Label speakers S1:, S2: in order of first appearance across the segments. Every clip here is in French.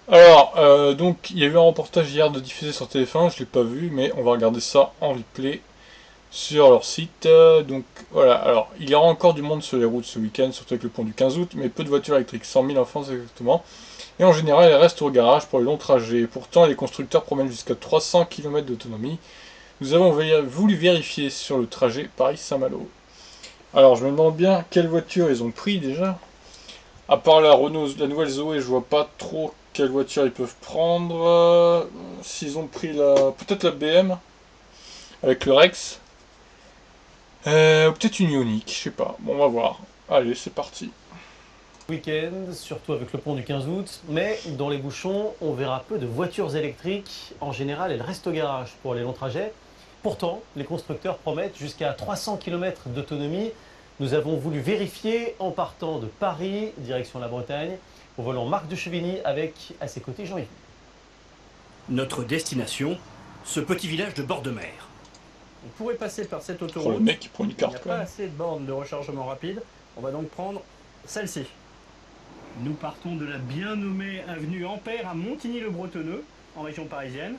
S1: Alors, donc, il y a eu un reportage hier de diffusé sur TF1, je l'ai pas vu, mais on va regarder ça en replay sur leur site. Donc, voilà, alors, il y aura encore du monde sur les routes ce week-end, surtout avec le pont du 15 août, mais peu de voitures électriques, 100 000 en France exactement. Et en général, elles restent au garage pour les longs trajets. Pourtant, les constructeurs promènent jusqu'à 300 km d'autonomie. Nous avons voulu vérifier sur le trajet Paris-Saint-Malo. Alors, je me demande bien quelle voiture ils ont pris déjà. À part la Renault, la nouvelle Zoé, je vois pas trop quelle voiture ils peuvent prendre. S'ils ont pris la, peut-être la BM avec le Rex. Ou peut-être une Ioniq, je sais pas. Bon, on va voir. Allez, c'est parti.
S2: Week-end, surtout avec le pont du 15 août, mais dans les bouchons, on verra peu de voitures électriques. En général, elles restent au garage pour les longs trajets. Pourtant, les constructeurs promettent jusqu'à 300 km d'autonomie. Nous avons voulu vérifier en partant de Paris, direction la Bretagne, au volant Marc de Chevigny avec à ses côtés Jean-Yves.
S3: Notre destination, ce petit village de bord de mer.
S4: On pourrait passer par cette
S1: Oh, le
S4: autoroute.
S1: mec, il prend une
S4: Il n'y
S1: carte
S4: a
S1: quand
S4: pas
S1: même.
S4: assez de bornes de rechargement rapide. On va donc prendre celle-ci. Nous partons de la bien nommée avenue Ampère à Montigny-le-Bretonneux, en région parisienne.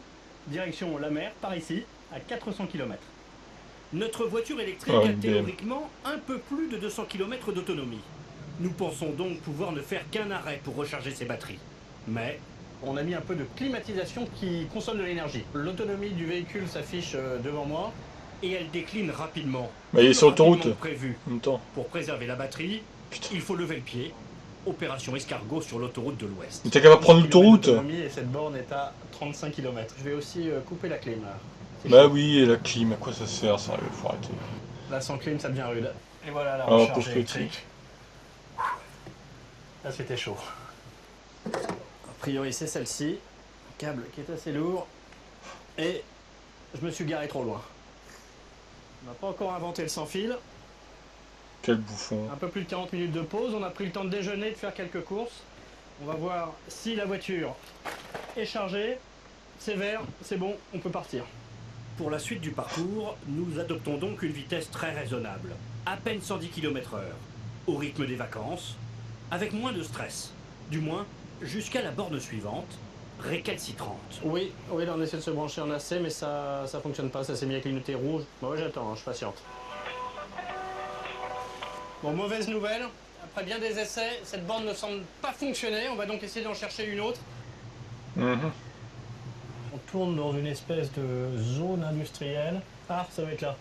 S4: Direction la mer, par ici, à 400 km.
S3: Notre voiture électrique
S1: Oh,
S3: a
S1: une BM.
S3: théoriquement un peu plus de 200 km d'autonomie. Nous pensons donc pouvoir ne faire qu'un arrêt pour recharger ses batteries. Mais
S4: On a mis un peu de climatisation qui consomme de l'énergie. L'autonomie du véhicule s'affiche devant moi.
S3: et elle décline rapidement.
S1: Bah, il est
S3: Plus
S1: sur l'autoroute.
S3: rapidement que prévu.
S1: En même temps.
S3: Pour préserver la batterie,
S1: Putain.
S3: il faut lever le pied. Opération escargot sur l'autoroute de l'Ouest.
S1: Mais t'as qu'à pas prendre
S4: 30 km
S1: l'autoroute.
S4: d'autonomie et cette borne est à 35 km. Je vais aussi couper la clim là. C'est
S1: Bah
S4: chaud.
S1: oui, et la clim, à quoi ça sert, sérieux, faut arrêter.
S4: Là sans clim ça devient rude. Et voilà la
S1: Ah,
S4: recharge
S1: pauvre petit.
S4: électrique. Là c'était chaud. A priori c'est celle-ci. Un câble qui est assez lourd. Et je me suis garé trop loin. On n'a pas encore inventé le sans fil.
S1: Quel bouffon.
S4: Un peu plus de 40 minutes de pause. On a pris le temps de déjeuner, de faire quelques courses. On va voir si la voiture est chargée. C'est vert, c'est bon, on peut partir.
S3: Pour la suite du parcours, nous adoptons donc une vitesse très raisonnable, à peine 110 km/h, au rythme des vacances, avec moins de stress, du moins jusqu'à la borne suivante, récalcitrante.
S4: Oui, là on essaie de se brancher en AC, mais ça fonctionne pas, ça s'est mis à clignoter rouge. Bon, ouais, j'attends, hein, je patiente. Bon, mauvaise nouvelle. Après bien des essais, cette borne ne semble pas fonctionner. On va donc essayer d'en chercher une autre.
S1: Mhm.
S4: On tourne dans une espèce de zone industrielle. Ah, ça va être là.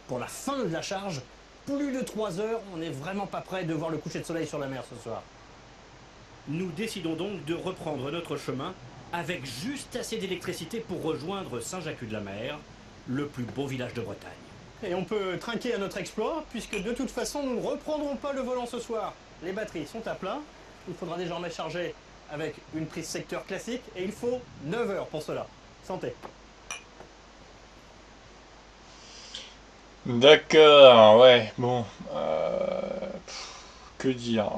S4: Pour la fin de la charge, plus de 3 heures, on n'est vraiment pas prêt de voir le coucher de soleil sur la mer ce soir.
S3: Nous décidons donc de reprendre notre chemin avec juste assez d'électricité pour rejoindre Saint-Jacques-de-la-Mer, le plus beau village de Bretagne.
S4: Et on peut trinquer à notre exploit, puisque de toute façon, nous ne reprendrons pas le volant ce soir. Les batteries sont à plein. Il faudra désormais charger avec une prise secteur classique, et il faut 9 heures pour cela. Santé.
S1: D'accord, ouais, bon. Que dire.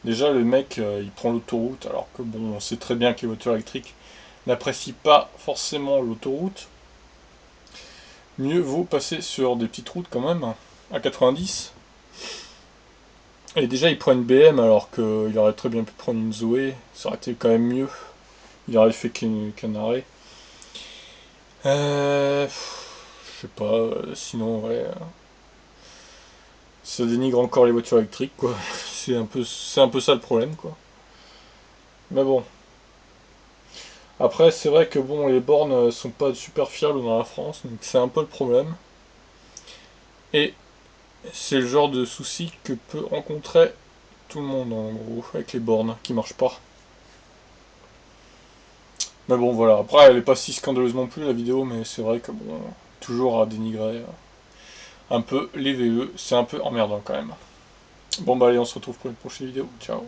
S1: Déjà, le mec, il prend l'autoroute, alors que bon, on sait très bien que les voitures électriques n'apprécient pas forcément l'autoroute. Mieux vaut passer sur des petites routes quand même, à 90. Et déjà, il prend une BM alors qu'il aurait très bien pu prendre une Zoé, ça aurait été quand même mieux. Il aurait fait qu'un arrêt. Je sais pas, sinon, ouais. Ça dénigre encore les voitures électriques, quoi. C'est un peu ça le problème, quoi. Mais bon. Après, c'est vrai que bon, les bornes sont pas super fiables dans la France, donc c'est un peu le problème. Et c'est le genre de souci que peut rencontrer tout le monde, en gros, avec les bornes qui marchent pas. Mais bon, voilà. Après, elle est pas si scandaleuse non plus, la vidéo, mais c'est vrai que bon, toujours à dénigrer un peu les VE, c'est un peu emmerdant quand même. Bon, bah allez, on se retrouve pour une prochaine vidéo. Ciao.